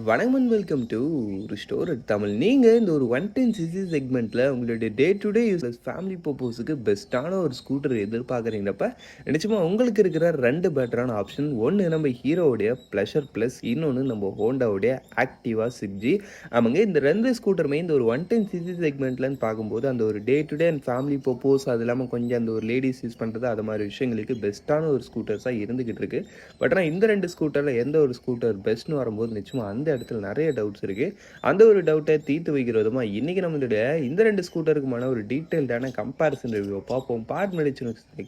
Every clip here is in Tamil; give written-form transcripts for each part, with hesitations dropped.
வணக்கம் and welcome to Ristore Tamil. நீங்கள் இந்த ஒரு 110cc செக்மெண்ட்டில் உங்களுடைய day to day use family பர்பஸுக்கு பெஸ்ட்டான ஒரு ஸ்கூட்டர் எதிர்பார்க்குறீங்கப்ப நிச்சயமாக உங்களுக்கு இருக்கிற ரெண்டு பெட்டரான ஆப்ஷன். ஒன்று நம்ம ஹீரோவுடைய ப்ளஷர் ப்ளஸ், இன்னொன்று நம்ம ஹோண்டாவுடைய ஆக்டிவா 6G. ஆமாங்க, இந்த ரெண்டு ஸ்கூட்டருமே இந்த ஒரு 110cc செக்மெண்ட்லன்னு பார்க்கும்போது அந்த ஒரு டே to day and family purpose, அது இல்லாமல் கொஞ்சம் அந்த ஒரு லேடிஸ் யூஸ் பண்ணுறது அது மாதிரி விஷயங்களுக்கு பெஸ்ட்டான ஒரு ஸ்கூட்டர்ஸாக இருந்துக்கிட்டு இருக்கு. பட் ஆனால் இந்த ரெண்டு ஸ்கூட்டரில் எந்த ஒரு ஸ்கூட்டர் பெஸ்ட்னு வரும்போது நிச்சயமாக அந்த இடத்துல நிறைய டவுட்ஸ் இருக்குது. அந்த ஒரு டவுட்டை தீர்த்து வைக்கிற விதமாக இன்றைக்கி நம்மளுடைய இந்த ரெண்டு ஸ்கூட்டருக்குமான ஒரு டீட்டெயில்டான கம்பேரிசன் ரிவ்யூ பார்ப்போம். பார்ட் மெடிச்சு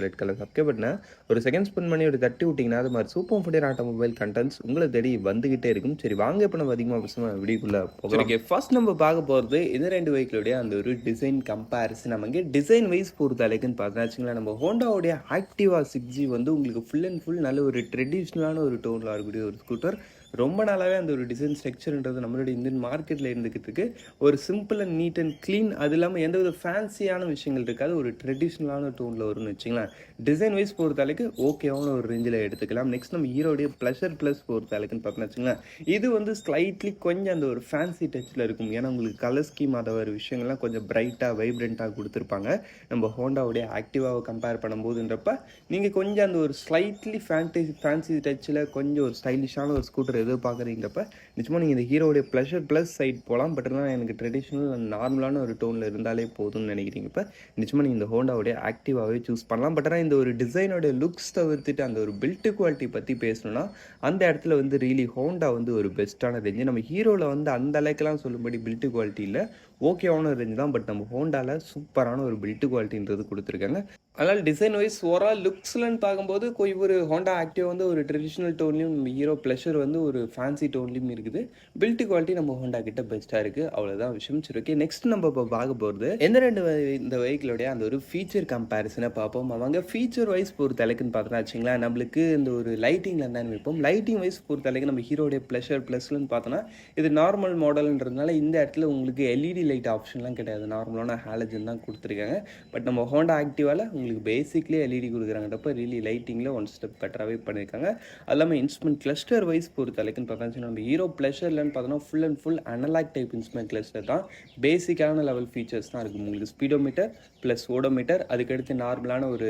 ரெட் கலர் சப்ஸ்கிரைப் பண்ண ஒரு செகண்ட் ஸ்பெண்ட் பண்ணி ஒரு தட்டி விட்டிங்கன்னா அது மாதிரி சூப்பர் ஃபுட்டர் ஆட்டோமொபைல் கண்டென்ட்ஸ் உங்களை தேடி வந்துகிட்டே இருக்கும். சரி வாங்க, இப்போ நம்ம அதிகமாக பேசுவோம் வீடியோக்குள்ளே போகிறோம். ஃபர்ஸ்ட் நம்ம பார்க்க போகிறது இந்த ரெண்டு வெஹிக்கிளுடைய அந்த ஒரு டிசைன் கம்பேரிசன். நமக்கு டிசைன் வைஸ் பொறுத்த அளவுக்குன்னு பார்த்தா நம்ம ஹோண்டாவுடைய ஆக்டிவா 6G வந்து உங்களுக்கு ஃபுல் அண்ட் ஃபுல் நல்ல ஒரு ட்ரெடிஷ்னலான ஒரு டோனில் இருக்கக்கூடிய ஒரு ஸ்கூட்டர். ரொம்ப நாளாகவே அந்த ஒரு டிசைன் ஸ்ட்ரக்சர்ன்றது நம்மளுடைய இந்தியன் மார்க்கெட்டில் இருந்துக்கிறதுக்கு ஒரு simple and neat and clean, அது இல்லாமல் எந்த ஒரு ஃபேன்சியான விஷயங்கள் இருக்காது, ஒரு ட்ரெடிஷ்னலான டோனில் வரும்னு வச்சிங்களேன். டிசைன் வைஸ் பொறுத்தாலுக்கு ஓகேவான ஒரு ரேஞ்சில் எடுத்துக்கலாம். நெக்ஸ்ட் நம்ம ஹீரோடைய ப்ளஷர் ப்ளஸ் பொறுத்தாலுக்குன்னு பார்த்தோன்னு வச்சுங்களேன், இது வந்து ஸ்லைட்லி கொஞ்சம் அந்த ஒரு ஃபேன்சி டச்சில் இருக்கும். ஏன்னா உங்களுக்கு கலர் ஸ்கீம் அதை ஒரு விஷயங்கள்லாம் கொஞ்சம் பிரைட்டாக வைப்ரண்ட்டாக கொடுத்துருப்பாங்க. நம்ம ஹோண்டாவுடைய ஆக்டிவாவை கம்பேர் பண்ணும்போதுன்றப்ப நீங்கள் கொஞ்சம் அந்த ஒரு ஸ்லைட்லி ஃபேன்சி டச்சில் கொஞ்சம் ஒரு ஸ்டைலிஷான ஒரு ஸ்கூட்டர் எதிர்பார்க்குறீங்கப்ப நிச்சயமாக நீங்கள் இந்த ஹீரோடைய ப்ளஷர் ப்ளஸ் சைட் போகலாம். பட் ஆனால் எனக்கு ட்ரெடிஷ்னல் நார்மலான ஒரு டோனில் இருந்தாலே போதும்னு நினைக்கிறீங்கப்ப நிச்சயமாக நீங்கள் இந்த ஹோண்டாவுடைய ஆக்டிவாகவே சூஸ் பண்ணலாம். பட் ஆனால் இந்த ஒரு டிசைனோடைய லுக்ஸ் தவிர்த்துட்டு அந்த ஒரு பில்ட் குவாலிட்டி பற்றி பேசணும்னா அந்த இடத்துல வந்து ரியலி ஹோண்டா வந்து ஒரு பெஸ்ட்டான ரேஞ்சு. நம்ம ஹீரோவில் வந்து அந்த அளவுக்குலாம் சொல்லும்படி பில்ட் குவாலிட்டி இல்லை, ஓகேவான ரேஞ்சு தான். பட் நம்ம ஹோண்டாவில் சூப்பரான ஒரு பில்ட் குவாலிட்டின்றது கொடுத்துருக்காங்க. அதனால் டிசைன் வைஸ் ஓவரால் லுக்ஸ்லன்னு பார்க்கும்போது ஒரு ஹோண்டா ஆக்டிவா வந்து ஒரு ட்ரெடிஷ்னல் டோன்லையும், ஹீரோ ப்ளஷர் வந்து ஒரு ஃபேன்சி டோன்லையும் இருக்குது. பில்ட் குவாலிட்டி நம்ம ஹோண்டா கிட்ட பெஸ்ட்டாக இருக்குது. அவ்வளோதான் விஷயம். சரி, ஓகே. நெக்ஸ்ட் நம்ம இப்போ பார்க்க போகிறது எந்த ரெண்டு இந்த வெஹிக்கிளுடைய அந்த ஒரு ஃபீச்சர் கம்பேரிசனை பார்ப்போம். அவங்க ஃபீச்சர் வைஸ் பொறுத்த அளவுக்குன்னு பார்த்தோன்னா வச்சிங்களேன், நம்மளுக்கு இந்த ஒரு லைட்டிங்கில் இருந்தாலும் வைப்போம். லைட்டிங் வைஸ் பொறுத்த அளவுக்கு நம்ம ஹீரோடைய ப்ளஷர் ப்ளஸ்லன்னு பார்த்தோன்னா இது நார்மல் மாடல்ன்றதுனால இந்த இடத்துல உங்களுக்கு எல்இடி லைட் ஆப்ஷன்லாம் கிடையாது, நார்மலான ஹாலஜன் தான் கொடுத்துருக்காங்க. பட் நம்ம ஹோண்டா ஆக்டிவாவில் உங்களுக்கு பேசிக்லி எல்இடி கொடுக்குறாங்கன்றப்ப ரியலி லைட்டிங்கில் ஒன் ஸ்டெப் பெட்டராகவே பண்ணியிருக்காங்க. அது இல்லாமல் இன்ஸ்ட்ருமெண்ட் கிளஸ்டர் வைஸ் பொறுத்த அளவுக்குன்னு பார்த்தா நம்ம ஹீரோ ப்ளஷர்லன்னு பார்த்தோன்னா full and full analogue type instrument cluster தான். பேசிக்கான லெவல் ஃபீச்சர்ஸ் தான் இருக்குது. உங்களுக்கு ஸ்பீடோமீட்டர் ப்ளஸ் ஓடோமீட்டர், அதுக்கடுத்து நார்மலான ஒரு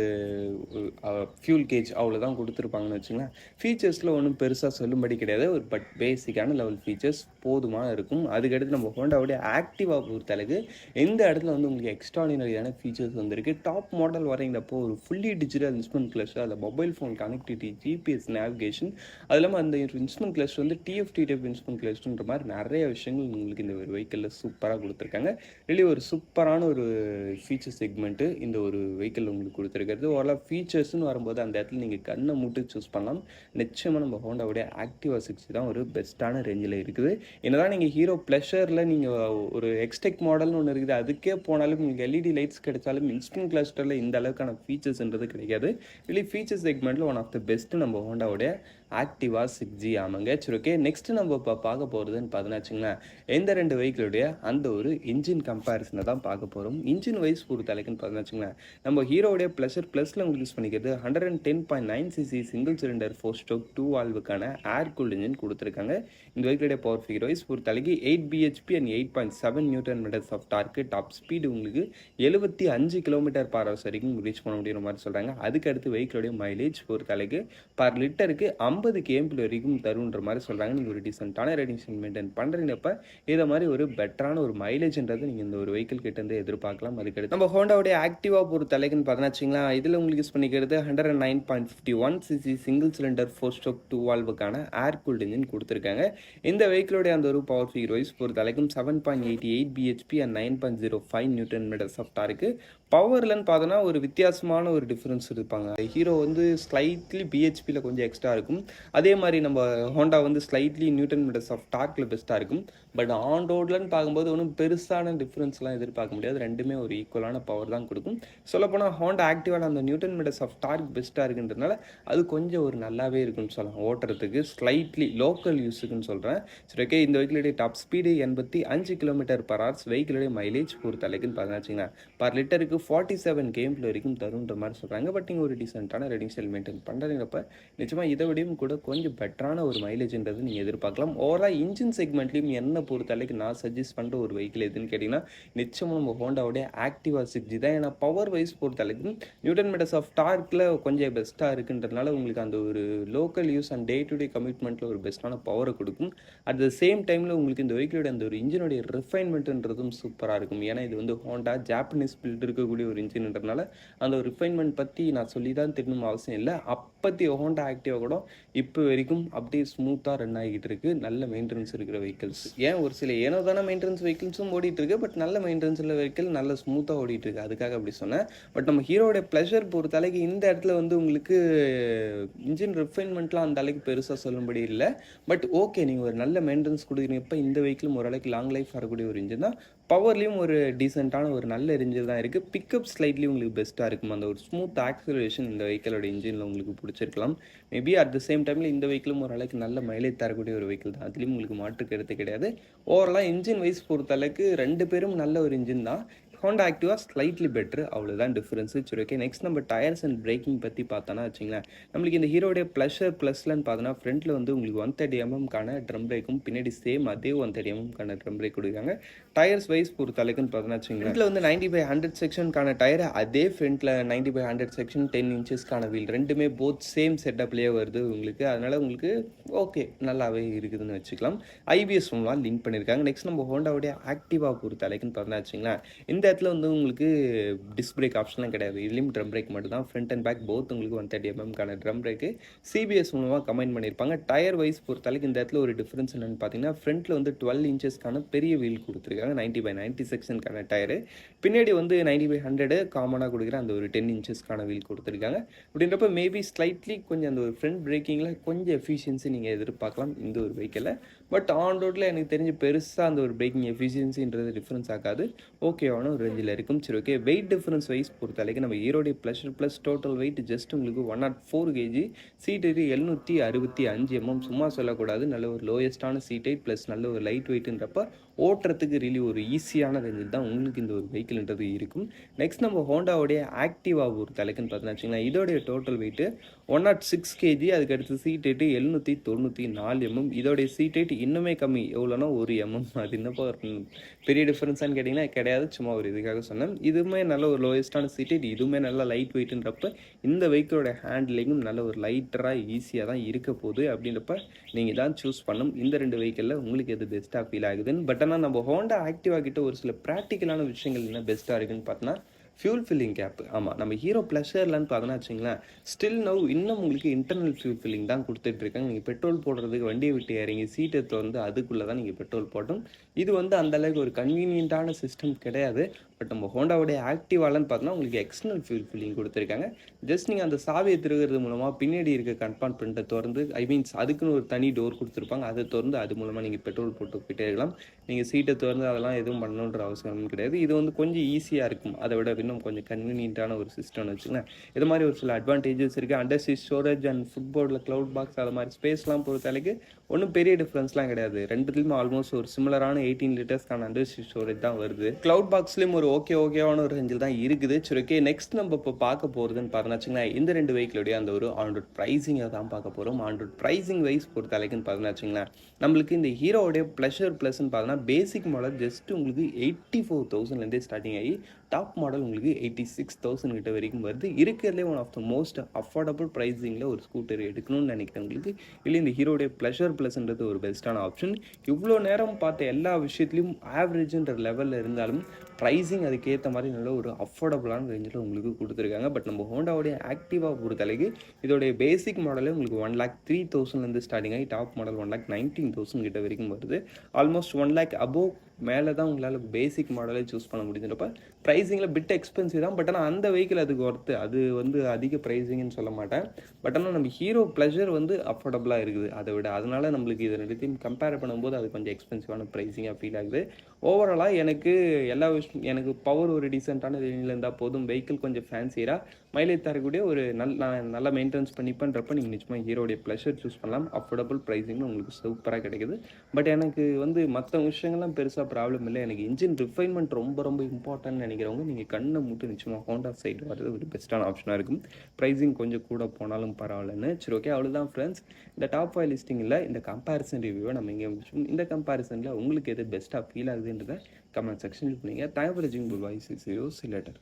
ஃபியூல் கேஜ் அவ்வளோதான் கொடுத்துருப்பாங்கன்னு வச்சுங்களேன். ஃபீச்சர்ஸில் ஒன்றும் பெருசாக சொல்லும்படி கிடையாது, ஒரு பட் பேசிக்கான லெவல் ஃபீச்சர்ஸ் போதுமாக இருக்கும். அதுக்கடுத்து நம்ம ஹோண்டாவுடைய ஆக்டிவா பொறுத்த அளவுக்கு இந்த இடத்துல வந்து உங்களுக்கு எக்ஸ்ட்ராடினரியான ஃபீச்சர்ஸ் வந்துருக்கு. டாப் மாடல் வரீங்கப்போ ஒரு ஃபுல்லி டிஜிட்டல் இன்ஸ்ட்ருமெண்ட் கிளஸ்டர், அதில் mobile phone connectivity, GPS navigation, அது இல்லாமல் அந்த இன்ஸ்ட்ருமெண்ட் கிளஸ்டர் வந்து டிஎஃப்டி டைப் இன்ஸ்ட்ருமெண்ட் கிளஸ்டர்ன்ற மாதிரி நிறைய விஷயங்கள் உங்களுக்கு இந்த ஒரு வெஹிக்கிளில் சூப்பராக கொடுத்துருக்காங்க. really ஒரு சூப்பரான ஒரு ஃபீச்சர் செக்மெண்ட்டு இந்த ஒரு வெஹிக்கிள் உங்களுக்கு கொடுத்துருக்கிறது. ஓரளவு ஃபீச்சர்ஸ்னு வரும்போது அந்த இடத்துல நீங்கள் கண்ணை மூட்டு சூஸ் பண்ணலாம். நிச்சயமாக நம்ம ஹோண்டாவுடைய ஆக்டிவா 6 தான் ஒரு பெஸ்ட்டான ரேஞ்சில் இருக்குது. என்னதான் நீங்கள் ஹீரோ ப்ளஷரில் நீங்கள் ஒரு எக்ஸ்டெக் மாடல்னு ஒன்று இருக்குது, அதுக்கே போனாலும் உங்களுக்கு எல்இடி லைட்ஸ் கிடைச்சாலும் இன்ஸ்ட்ருமெண்ட் கிளஸ்டரில் இந்த அளவுக்கான ஃபீச்சர்ஸ்ன்றது கிடைக்காது. really ஃபீச்சர் செக்மெண்ட்டில் ஒன் ஆஃப் த பெஸ்ட்டு நம்ம ஹோண்டாவுடைய ஆக்டிவா 6G. ஆமாங்க. சரி, ஓகே. நெக்ஸ்ட்டு நம்ம இப்போ பார்க்க போகிறதுன்னு பார்த்தோன்னா எந்த ரெண்டு வெஹிக்கிளுடைய அந்த ஒரு இன்ஜின் கம்பேரிசனை தான் பார்க்க போகிறோம். இன்ஜின் வைஸ் பொறுத்த அளவுக்குன்னு பார்த்தோன்னா நம்ம ஹீரோடைய ப்ளஷர் ப்ளஸில் உங்களுக்கு யூஸ் பண்ணிக்கிறது 110.9cc சிங்கிள் சிலிண்டர் 4 ஸ்ட்ரோக் 2 வால்வுக்கான ஏர் கூல்ட் இன்ஜின் கொடுத்துருக்காங்க. இந்த வெஹிக்கிளுடைய பவர் ஃபிகர் வைஸ் பொறுத்த அளவுக்கு 8 bhp and 8.7 Nm of torque. Top speed உங்களுக்கு 75 km/h வரைக்கும் ரீச் பண்ண முடியுற மாதிரி சொல்கிறாங்க. அதுக்கடுத்து வெஹிக்கிளுடைய மைலேஜ் பொறுத்த அளவுக்கு பர் லிட்டருக்கு 50 km வரைக்கும் தருன்ற மாதிரி சொல்கிறாங்க. நீங்கள் ஒரு டீசென்ட்டான ரைடிங் மெயின்டைன் பண்ணுறீங்கப்ப இதை மாதிரி ஒரு பெட்டரான ஒரு மைலேஜ்ன்றது நீங்கள் இந்த ஒரு வெஹிக்கிள் கிட்டேருந்து எதிர்பார்க்கலாம். அதுக்கடுத்து நம்ம ஹோண்டாவுடைய ஆக்டிவா பொறுத்த அளவுக்குன்னு பார்த்தோன்னா வச்சிங்களேன், இதில் உங்களுக்கு யூஸ் பண்ணிக்கிறது 109.51cc சிங்கிள் சிலிண்டர் 4 ஸ்ட்ரோக் 2 வால்வுக்கான ஏர் கூல்ட் இன்ஜின் கொடுத்துருக்காங்க. இந்த வெஹிக்கிளுடைய அந்த ஒரு பவர் ஃபிகர் வைஸ் பொறுத்த அளவுக்கும் 7.88 bhp and 9.05 Nm of torque. பவர்லன்னு பார்த்தோன்னா ஒரு வித்தியாசமான ஒரு டிஃப்ரென்ஸ் இருப்பாங்க. ஹீரோ வந்து ஸ்லைட்லி பிஹெச்பியில் கொஞ்சம் எக்ஸ்ட்ரா இருக்கும், அதே மாதிரி நம்ம ஹோண்டா வந்து ஸ்லைட்லி Nm ஆஃப் டார்க்கில் பெஸ்ட்டாக இருக்கும். பட் ஆன் ரோட்லன்னு பார்க்கும்போது ஒன்றும் பெருசான டிஃப்ரென்ஸ்லாம் எதிர்பார்க்க முடியாது, ரெண்டுமே ஒரு ஈக்குவலான பவர் தான் கொடுக்கும். சொல்லப்போனால் ஹோண்டா ஆக்டிவான அந்த Nm ஆஃப் டார்க் பெஸ்ட்டாக இருக்குன்றதுனால அது கொஞ்சம் ஒரு நல்லாவே இருக்குன்னு சொல்லலாம் ஓட்டுறதுக்கு, ஸ்லைட்லி லோக்கல் யூஸுக்குன்னு சொல்கிறேன். சரி, ஓகே. இந்த வெஹிக்கிளுடைய டாப் ஸ்பீடு 85 km/h. வெஹிக்கிளுடைய மைலேஜ் பொறுத்த அளவுக்குன்னு பார்த்தீங்கன்னா பர் லிட்டருக்கு 47 km வரைக்கும் தருன்ற மாதிரி சொல்கிறாங்க. பட் நீங்கள் ஒரு டீசென்ட்டான ரைடிங் ஸ்டைல் மெயின்டைன் பண்ணுறதுங்கிறப்ப நிச்சயமாக இதை விடையும் இருந்தாலும் கூட கொஞ்சம் பெட்டரான ஒரு மைலேஜ்ன்றது நீங்கள் எதிர்பார்க்கலாம். ஓவரால் இன்ஜின் செக்மெண்ட்லேயும் என்னை பொறுத்தளவுக்கு நான் சஜஸ்ட் பண்ணுற ஒரு வெஹிக்கிள் எதுன்னு கேட்டிங்கன்னா, நிச்சயமாக நம்ம ஹோண்டாவுடைய ஆக்டிவா 6G தான். ஏன்னா பவர் வைஸ் பொறுத்தளவுக்கு நியூட்டன் மீட்டர்ஸ் ஆஃப் டார்க்கில் கொஞ்சம் பெஸ்ட்டாக இருக்குன்றதுனால உங்களுக்கு அந்த ஒரு local use and day to day கமிட்மெண்ட்டில் ஒரு பெஸ்ட்டான பவரை கொடுக்கும். அட் த சேம் டைமில் உங்களுக்கு இந்த வெஹிக்கிளோட அந்த ஒரு இன்ஜினுடைய ரிஃபைன்மெண்ட்ன்றதும் சூப்பராக இருக்கும். ஏன்னா இது வந்து ஹோண்டா ஜாப்பனீஸ் பில்ட் இருக்கக்கூடிய ஒரு இன்ஜின்ன்றதுனால அந்த ஒரு ரிஃபைன்மெண்ட் பற்றி நான் சொல்லி தான் தெரியணும் அவசியம் இல்லை. அப்பத்தி ஹோண்டா ஆக்டிவா கூட இப்போ வரைக்கும் அப்படியே ஸ்மூத்தாக ரன் ஆகிட்டு இருக்கு. நல்ல மெயின்டெனன்ஸ் இருக்கிற வெஹிக்கிள்ஸ். ஏன் ஒரு சில ஏனோ தானே மெயின்டெனன்ஸ் வெஹிக்கிள்ஸும் ஓடிட்டு இருக்கு, பட் நல்ல மெயின்டெனன்ஸ் உள்ள வெஹிக்கிள் நல்ல ஸ்மூத்தாக ஓடிட்டு இருக்கு. அதுக்காக அப்படி சொன்னேன். பட் நம்ம ஹீரோட ப்ளஷர் பொறுத்த அளவுக்கு இந்த இடத்துல வந்து உங்களுக்கு இன்ஜின் ரிஃபைன்மெண்ட்லாம் அந்த அளவுக்கு பெருசாக சொல்லும்படி இல்லை. பட் ஓகே, நீங்கள் ஒரு நல்ல மெயின்டெனன்ஸ் கொடுக்குறீங்க. இப்போ இந்த வெஹிக்கிளும் ஓரளவுக்கு லாங் லைஃப் வரக்கூடிய ஒரு இன்ஜின் தான். பவர்லேயும் ஒரு டீசெண்டான ஒரு நல்ல இன்ஜின் தான் இருக்குது. பிக்கப் ஸ்லைட்லி உங்களுக்கு பெஸ்ட்டாக இருக்கும். அந்த ஒரு ஸ்மூத் ஆக்சிலரேஷன் இந்த வெஹிக்கிளோட இன்ஜினில் உங்களுக்கு பிடிச்சிருக்கலாம். மேபி அட் த சேம் டைமில் இந்த வெஹிக்கிளும் ஓரளவுக்கு நல்ல மைலேஜ் தரக்கூடிய ஒரு வெஹிக்கிள் தான். அதுலேயும் உங்களுக்கு மாற்று கருத்து கிடையாது. ஓவராலாக இன்ஜின் வைஸ் பொறுத்த அளவுக்கு ரெண்டு பேரும் நல்ல ஒரு இன்ஜின் தான். ஹோண்டா ஆக்டிவா ஸ்லைட்லி பெட்ரு, அவ்வளோதான் டிஃப்ரென்ஸு. சரி, ஓகே. நெக்ஸ்ட் நம்ம டயர்ஸ் அண்ட் பிரேக்கிங் பற்றி பார்த்தோன்னா வச்சுங்களேன், நம்மளுக்கு இந்த ஹீரோடைய ப்ளஷர் ப்ளஸ்லன்னு பார்த்தோன்னா ஃப்ரண்ட்டில் வந்து உங்களுக்கு 130mm ட்ரம் பிரேக்கும், பின்னாடி சேம் அதே 130mm ட்ரம் பிரேக் கொடுக்குறாங்க. டயர்ஸ் வைஸ் பொறுத்த அளவுக்குன்னு பார்த்தோன்னா வச்சுங்களேன், ஃப்ரண்ட்டில் வந்து 90/100 செக்ஷனுக்கான டயர், அதே ஃப்ரண்ட்டில் 90/100 செக்ஷன் 10 inchesக்கான வீல், ரெண்டுமே போத் சேம் செட்டப்லேயே வருது உங்களுக்கு. அதனால் உங்களுக்கு ஓகே நல்லாவே இருக்குதுன்னு வச்சுக்கலாம். ஐபிஎஸ் ஒன்லாம் லிங்க் பண்ணியிருக்காங்க. நெக்ஸ்ட் நம்ம ஹோண்டாவுடைய ஆக்டிவா பொறுத்த அளவுக்குன்னு பார்த்தோன்னா வச்சுங்களேன், இந்த இடத்துல வந்து உங்களுக்கு டிஸ்க் பிரேக் ஆப்ஷன்லாம் கிடையாது. இதுலேயும் ட்ரம் பிரேக் மட்டும் தான். ஃப்ரண்ட் அண்ட் பேக் போத் உங்களுக்கு 130mm ட்ரம் பிரேக்கு சிபிஎஸ் மூலமாக கம்பைன் பண்ணியிருப்பாங்க. டயர் வைஸ் பொறுத்தளவுக்கு இந்த இடத்துல ஒரு டிஃப்ரென்ஸ் என்னென்னு பார்த்தீங்கன்னா, ஃப்ரண்ட்டில் வந்து 12 inchesக்கான பெரிய வீல் கொடுத்துருக்காங்க, 90/90 செக்ஷனுக்கான டயரு. பின்னாடி வந்து 90/100 காமனாக கொடுக்குற அந்த ஒரு 10 inchesக்கான வீல் கொடுத்துருக்காங்க. அப்படின்றப்ப மேபி ஸ்லைட்லி கொஞ்சம் அந்த ஒரு ஃப்ரண்ட் பிரேக்கிங்கில் கொஞ்சம் எஃபிஷியன்சி நீங்கள் எதிர்பார்க்கலாம் இந்த ஒரு வெஹிக்கிளில். பட் ஆன் ரோட்டில் எனக்கு தெரிஞ்சு பெருசாக அந்த ஒரு பிரேக்கிங் எஃபிஷியன்சின்றது டிஃப்ரென்ஸ் ஆகாது. ஓகேவான ஒரு ரேஞ்சில் இருக்கும். சரி, ஓகே. வெயிட் டிஃபரன்ஸ் வைஸ் பொறுத்த அளவுக்கு நம்ம ஹீரோடைய Pleasure plus total weight just உங்களுக்கு 104 kg. சீட் இது 765mm. சும்மா சொல்லக்கூடாது. நல்ல ஒரு லோயஸ்டான சீட் ஹைட் ப்ளஸ் நல்ல ஒரு லைட் வெயிட்ன்றப்ப ஓட்டுறதுக்கு ரியலி ஒரு ஈஸியான ரேஞ்சில் தான் உங்களுக்கு இந்த ஒரு வெஹிக்கிள்ன்றது இருக்கும். நெக்ஸ்ட் நம்ம ஹோண்டாவுடைய ஆக்டிவா பொறுத்த அளவுக்குன்னு பார்த்தோன்னா வச்சுங்களேன், இதோடைய டோட்டல் வெயிட்டு 106 kg. அதுக்கடுத்து சீட் ஹைட்டு 794mm. இதோடைய சீட் ஹைட் இன்னுமே கம்மி. எவ்வளோனா 1 mm. அது என்னப்போ பெரிய டிஃப்ரென்ஸான்னு கேட்டிங்கன்னா கிடையாது, சும்மா ஒரு இதுக்காக சொன்னேன். இதுவுமே நல்ல ஒரு லோயஸ்டான சீட், இதுவுமே நல்ல லைட் வெயிட்ன்றப்ப இந்த வெஹிக்கிளோட ஹேண்ட்லிங்கும் நல்ல ஒரு லைட்டராக ஈஸியாக தான் இருக்க போகுது. அப்படின்றப்ப நீங்கள் தான் சூஸ் பண்ணணும் இந்த ரெண்டு வெஹிக்கிளில் உங்களுக்கு எது பெஸ்ட்டாக ஃபீல் ஆகுதுன்னு. பட் ஆனால் நம்ம ஹோண்டா ஆக்டிவா கிட்ட ஒரு சில ப்ராக்டிக்கலான விஷயங்கள் என்ன பெஸ்ட்டாக இருக்குன்னு பார்த்தோன்னா, ஃபியூல் ஃபில்லிங் கேப். ஆமாம், நம்ம ஹீரோ ப்ளஷர்லன்னு பார்த்தோன்னா வச்சுங்களேன், ஸ்டில் நவ் இன்னும் உங்களுக்கு இன்டர்னல் ஃபியூல் ஃபில்லிங் தான் கொடுத்துட்ருக்காங்க. நீங்கள் பெட்ரோல் போடுறதுக்கு வண்டியை விட்டு இறங்கி சீட்டை திறந்து அதுக்குள்ளே தான் நீங்கள் பெட்ரோல் போட்டோம். இது வந்து அந்தளவுக்கு ஒரு கன்வீனியண்ட்டான சிஸ்டம் கிடையாது. பட் நம்ம ஹோண்டாவுடைய ஆக்டிவாலன்னு பார்த்தோன்னா உங்களுக்கு எக்ஸ்டர்னல் ஃபியூல் ஃபில்லிங் கொடுத்துருக்காங்க. ஜஸ்ட் நீங்கள் அந்த சாவியை திருகிறது மூலமாக பின்னாடி இருக்க கம்பார்ட்மெண்ட்டை திறந்து, அதுக்குன்னு ஒரு தனி டோர் கொடுத்துருப்பாங்க, அதை திறந்து அது மூலமாக நீங்கள் பெட்ரோல் போட்டு போயிட்டே இருக்கலாம். நீங்கள் சீட்டை திறந்து அதெல்லாம் எதுவும் பண்ணணுன்ற அவசியம் கிடையாது. இது வந்து கொஞ்சம் ஈஸியாக இருக்கும், அதை விட இன்னும் கொஞ்சம் கன்வீனியண்ட்டான ஒரு சிஸ்டம்னு வச்சுக்கோங்களேன். இது மாதிரி ஒரு சில அட்வான்டேஜஸ் இருக்குது. அண்டர் சீட் ஸ்டோரேஜ் அண்ட் ஃபுட்போர்டில் க்ளவுட் பாக்ஸ் அது மாதிரி ஸ்பேஸ்லாம் பொறுத்தளவுக்கு ஒன்றும் பெரிய டிஃப்ரென்ஸ்லாம் கிடையாது. ரெண்டுத்துலையுமே ஆல்மோஸ்ட் ஒரு சிமிலரான 18 லிட்டர்ஸ்க்கான அண்டர் சீட் ஸ்டோரேஜ் தான் வருது. க்ளவுட் பாக்ஸ்லேயும் ஒரு ஓகேவான ஒரு ரேஞ்சில் தான் இருக்குது. சரி, ஓகே. நெக்ஸ்ட் நம்ம இப்போ பார்க்க போகிறதுன்னு பார்த்தோன்னா வச்சுங்களேன், இந்த ரெண்டு வெஹிக்கிளுடைய அந்த ஒரு ஆன் ரோட் ப்ரைஸிங்கை தான் பார்க்க போகிறோம். ஆன் ரோட் ப்ரைஸிங் வைஸ் பொறுத்தளவுக்குன்னு பார்த்தோன்னா வச்சுங்களேன், நம்மளுக்கு இந்த ஹீரோடைய ப்ளஷர் ப்ளஸ்ன்னு பார்த்தோன்னா பேசிக் மாடல் ஜஸ்ட் உங்களுக்கு 84,000லேருந்தே ஸ்டார்டிங் ஆகி டாப் மாடல் உங்களுக்கு 86,000 கிட்ட வரைக்கும் வருது. இருக்கிறதுலே one of the most affordable ப்ரைஸிங்கில் ஒரு ஸ்கூட்டர் எடுக்கணும்னு நினைக்கிறவங்களுக்கு இல்லை இந்த ஹீரோடைய ப்ளஷர் ப்ளஸ்ன்றது ஒரு பெஸ்ட்டான ஆப்ஷன். இவ்வளோ நேரம் பார்த்த எல்லா விஷயத்துலையும் ஆவரேஜ்ன்ற லெவலில் இருந்தாலும் ப்ரைஸிங் அதுக்கேற்ற மாதிரி நல்ல ஒரு அஃபோர்டபுளான ரேஞ்சில் உங்களுக்கு கொடுத்துருக்காங்க. பட் நம்ம ஹோண்டாவுடைய ஆக்டிவா பொறுத்தளவுக்கு இதோடைய பேசிக் மாடலே உங்களுக்கு 103,000லேருந்து ஸ்டார்டிங் ஆகி டாப் மாடல் 119,000 கிட்ட வரைக்கும் வருது. ஆல்மோஸ்ட் 1 lakh அபோவ் மேலே தான் உங்களால் பேசிக் மாடலே சூஸ் பண்ண முடியுதுன்றப்ப ப்ரைஸிங்கில் பிட் எக்ஸ்பென்சிவ் தான். பட் ஆனால் அந்த வெஹிக்கிள் அதுக்கு ஒர்த்து, அது வந்து அதிக ப்ரைஸிங்னு சொல்ல மாட்டேன். பட் ஆனால் நம்ம ஹீரோ ப்ளஷர் வந்து அஃபோர்டபுளாக இருக்குது அதை விட. அதனால நம்மளுக்கு இது ரெண்டுத்தையும் கம்பேர் பண்ணும்போது அது கொஞ்சம் எக்ஸ்பென்சிவான ப்ரைஸிங்காக ஃபீல் ஆகுது. ஓவராலாக எனக்கு எல்லா விஷயம், எனக்கு பவர் ஒரு டீசெண்டான ரேஞ்சில் இருந்தால் போதும். வெஹிக்கிள் கொஞ்சம் ஃபேன்சியராக மைலேஜ் தரக்கூடிய ஒரு நான் நல்லா மெயின்டெனன்ஸ் பண்ணி பண்ணுறப்ப நீங்கள் நிச்சயமாக ஹீரோடைய ப்ளஷர் சூஸ் பண்ணலாம். அஃபோர்டபுள் ப்ரைஸிங்கில் உங்களுக்கு சூப்பராக கிடைக்குது. பட் எனக்கு வந்து மற்ற விஷயங்கள்லாம் பெருசாக ப்ராப்ளம் இல்லை. எனக்கு இன்ஜின் ரிஃபைன்மெண்ட் ரொம்ப ரொம்ப இம்பார்ட்டன்ட்னு நினைக்கிறவங்க நீங்கள் கண்ணை மூட்டு நிச்சயமாக ஹோண்டா சைடு வர்றது ஒரு பெஸ்ட்டான ஆப்ஷனாக இருக்கும். ப்ரைஸிங் கொஞ்சம் கூட போனாலும் பரவாயில்லன்னு. சரி, ஓகே, அவ்வளோதான் ஃப்ரெண்ட்ஸ். இந்த டாப் 5 லிஸ்டிங்கில் இந்த கம்பேரிசன் ரிவ்யூவை நம்ம இங்கே முடிச்சோம். இந்த கம்பேரிசனில் உங்களுக்கு எது பெஸ்ட்டாக ஃபீல் ஆகுதுன்றதை கமெண்ட் செக்ஷனில் பண்ணிங்க. தேங்க்யூ ஃபார் வாட்சிங். பை. See you later.